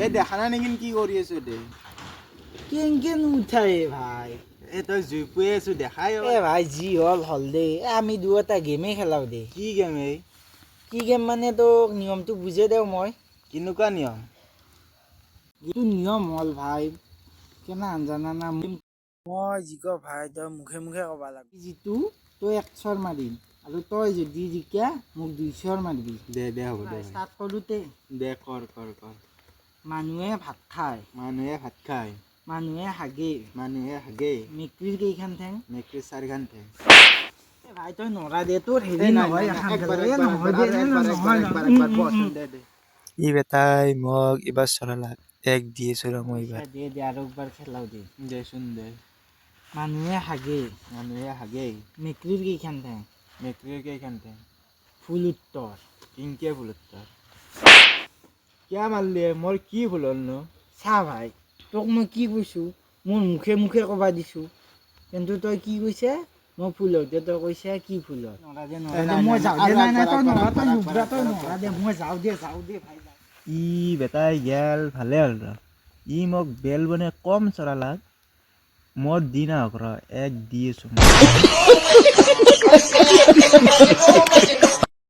এই দেখা নাই নেকি কি কৰি আছো দে কেনকে নুঠাই ভাই এই তই জুই পুৱাই আছো দেখাই এ ভাই যি হল দে আমি দুটা গেমে খেলাও দে কি গেম এই কি গেম মানে তোক নিয়মটো বুজাই দেও মই কেনেকুৱা নিয়ম এইটো নিয়ম হল ভাই কেনা আনজানা না মই জিক ভাই তই মুখে মুখে ক'বা লাগিব যিটো তই 1 চৰ মাৰিম আৰু তই যদি জিকা মোক 2 চৰ মাৰিবি দে দে হ'ব দে ষ্টাৰ্ট কৰোঁতে দে কৰ মানুহে ভাত খায় মানুহে ভাত খায় মানুহে হাগে মেকুৰীৰ কেইখন ঠেং মেকুৰীৰ 4খন ঠেং ভাই তই নৰা দে তোৰ হেৰি নহয় ই বেটাই মোক এবাৰ চলালা এক দিয়ে চলা মই এবাৰ দে দে আৰু একবাৰ খেলাও দে দেচোন দে মানুহে হাগে মেকুৰীৰ কেইখন ঠেং মেকুৰীৰ কেইখন ঠেং ফুল উত্তৰ কিংকিয়া ভুল উত্তৰ কিয়া মাৰলি মোৰ কি ভুল হ'ল নো চা ভাই তোক মই কি কৈছোঁ মোৰ মুখে মুখে ক'বা দিছোঁ কিন্তু তই কি কৈছে মই ফুল হওঁতে তই কৈছে কি ফুল মই যাওঁ দে নাই তই নৰা তই নৰা দে মই যাওঁ দে ভাই ই বেটাই গেল ভালে হ'ল ৰ ই মোক বেল বনে কম চৰালাক মোৰ দিন আহক ৰ এক দি আছো